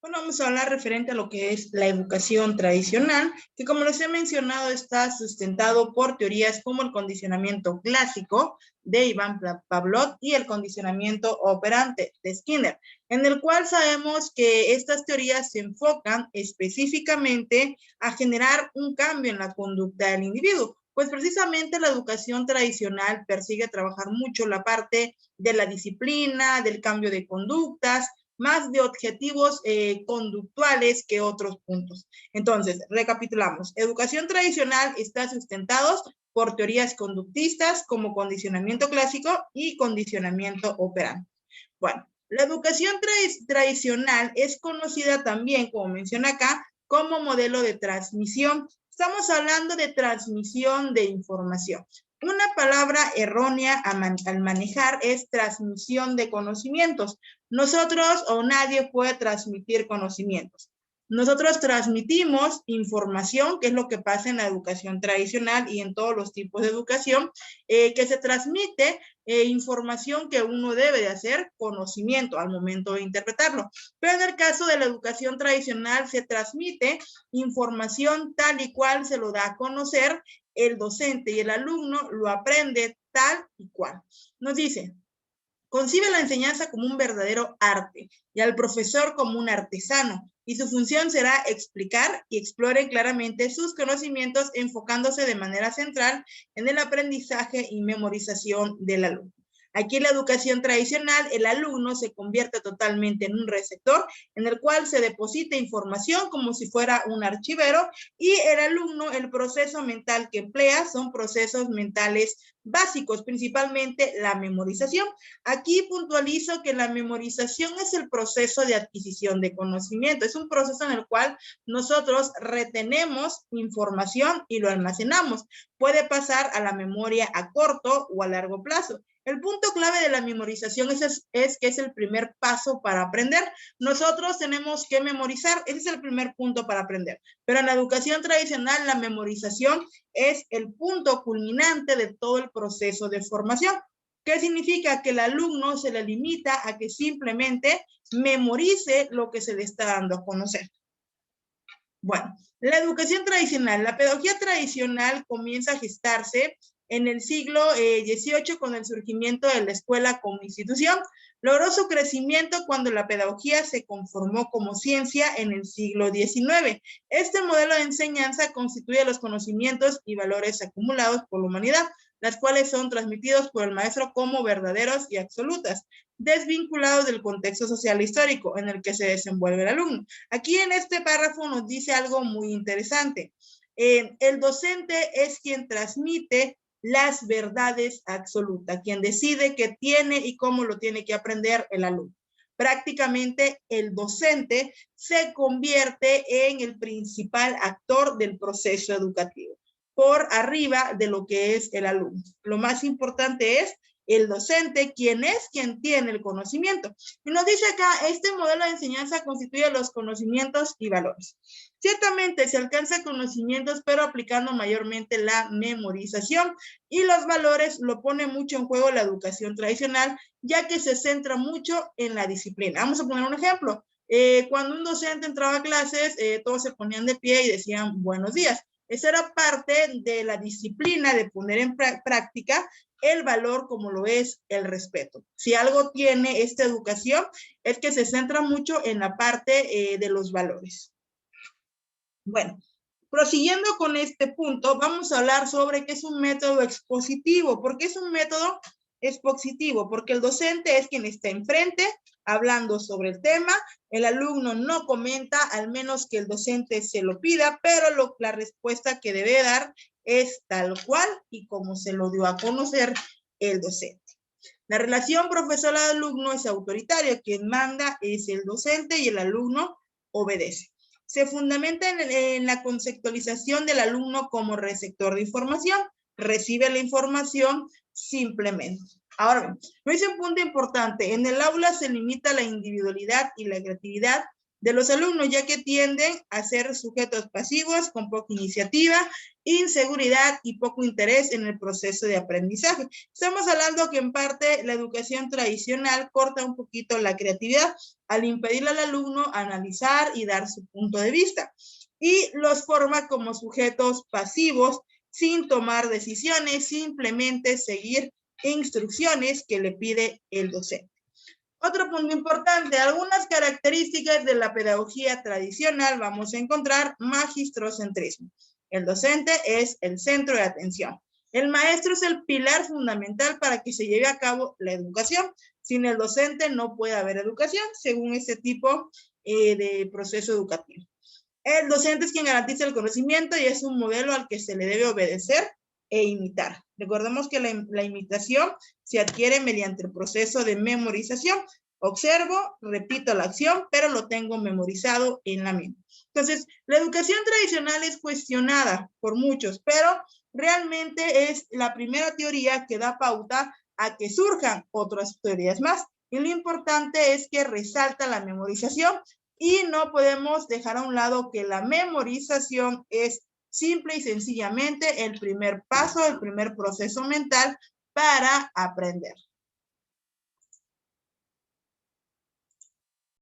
Bueno, vamos a hablar referente a lo que es la educación tradicional, que como les he mencionado está sustentado por teorías como el condicionamiento clásico de Iván Pavlov y el condicionamiento operante de Skinner, en el cual sabemos que estas teorías se enfocan específicamente a generar un cambio en la conducta del individuo. Pues precisamente la educación tradicional persigue trabajar mucho la parte de la disciplina, del cambio de conductas, más de objetivos conductuales que otros puntos. Entonces, recapitulamos. Educación tradicional está sustentados por teorías conductistas como condicionamiento clásico y condicionamiento operante. Bueno, la educación tradicional es conocida también, como menciona acá, como modelo de transmisión. Estamos hablando de transmisión de información. Una palabra errónea al manejar es transmisión de conocimientos. Nosotros o nadie puede transmitir conocimientos. Nosotros transmitimos información, que es lo que pasa en la educación tradicional y en todos los tipos de educación, que se transmite información que uno debe de hacer, conocimiento al momento de interpretarlo. Pero en el caso de la educación tradicional se transmite información tal y cual se lo da a conocer el docente y el alumno lo aprende tal y cual. Nos dice, concibe la enseñanza como un verdadero arte y al profesor como un artesano, y su función será explicar y explore claramente sus conocimientos enfocándose de manera central en el aprendizaje y memorización del alumno. Aquí en la educación tradicional, el alumno se convierte totalmente en un receptor en el cual se deposita información como si fuera un archivero y el alumno, el proceso mental que emplea son procesos mentales básicos, principalmente la memorización. Aquí puntualizo que la memorización es el proceso de adquisición de conocimiento, es un proceso en el cual nosotros retenemos información y lo almacenamos. Puede pasar a la memoria a corto o a largo plazo. El punto clave de la memorización es que es el primer paso para aprender. Nosotros tenemos que memorizar, ese es el primer punto para aprender. Pero en la educación tradicional, la memorización es el punto culminante de todo el proceso de formación. ¿Qué significa? Que el alumno se le limita a que simplemente memorice lo que se le está dando a conocer. Bueno, la educación tradicional, la pedagogía tradicional comienza a gestarse en el siglo XVIII con el surgimiento de la escuela como institución. Logró su crecimiento cuando la pedagogía se conformó como ciencia en el siglo XIX. Este modelo de enseñanza constituye los conocimientos y valores acumulados por la humanidad, las cuales son transmitidos por el maestro como verdaderos y absolutas, desvinculados del contexto social e histórico en el que se desenvuelve el alumno. Aquí en este párrafo nos dice algo muy interesante. El docente es quien transmite las verdades absolutas, quien decide qué tiene y cómo lo tiene que aprender el alumno. Prácticamente el docente se convierte en el principal actor del proceso educativo, por arriba de lo que es el alumno. Lo más importante es el docente, quien tiene el conocimiento. Y nos dice acá, este modelo de enseñanza constituye los conocimientos y valores. Ciertamente se alcanza conocimientos, pero aplicando mayormente la memorización, y los valores lo pone mucho en juego la educación tradicional, ya que se centra mucho en la disciplina. Vamos a poner un ejemplo. Cuando un docente entraba a clases, todos se ponían de pie y decían buenos días. Esa era parte de la disciplina de poner en práctica el valor como lo es el respeto. Si algo tiene esta educación es que se centra mucho en la parte de los valores. Bueno, prosiguiendo con este punto, vamos a hablar sobre qué es un método expositivo. ¿Por qué es un método expositivo? Porque el docente es quien está enfrente hablando sobre el tema, el alumno no comenta, al menos que el docente se lo pida, pero la respuesta que debe dar es tal cual y como se lo dio a conocer el docente. La relación profesor-alumno es autoritaria, quien manda es el docente y el alumno obedece. Se fundamenta en la conceptualización del alumno como receptor de información, recibe la información simplemente. Ahora bien, me dice un punto importante, en el aula se limita la individualidad y la creatividad de los alumnos, ya que tienden a ser sujetos pasivos con poca iniciativa, inseguridad y poco interés en el proceso de aprendizaje. Estamos hablando que en parte la educación tradicional corta un poquito la creatividad al impedirle al alumno analizar y dar su punto de vista, y los forma como sujetos pasivos sin tomar decisiones, simplemente seguir instrucciones que le pide el docente. Otro punto importante, algunas características de la pedagogía tradicional, vamos a encontrar magistrocentrismo. El docente es el centro de atención. El maestro es el pilar fundamental para que se lleve a cabo la educación. Sin el docente no puede haber educación, según este tipo de proceso educativo. El docente es quien garantiza el conocimiento y es un modelo al que se le debe obedecer e imitar. Recordemos que la imitación se adquiere mediante el proceso de memorización. Observo, repito la acción, pero lo tengo memorizado en la mente. Entonces, la educación tradicional es cuestionada por muchos, pero realmente es la primera teoría que da pauta a que surjan otras teorías más. Y lo importante es que resalta la memorización y no podemos dejar a un lado que la memorización es simple y sencillamente el primer paso, el primer proceso mental para aprender.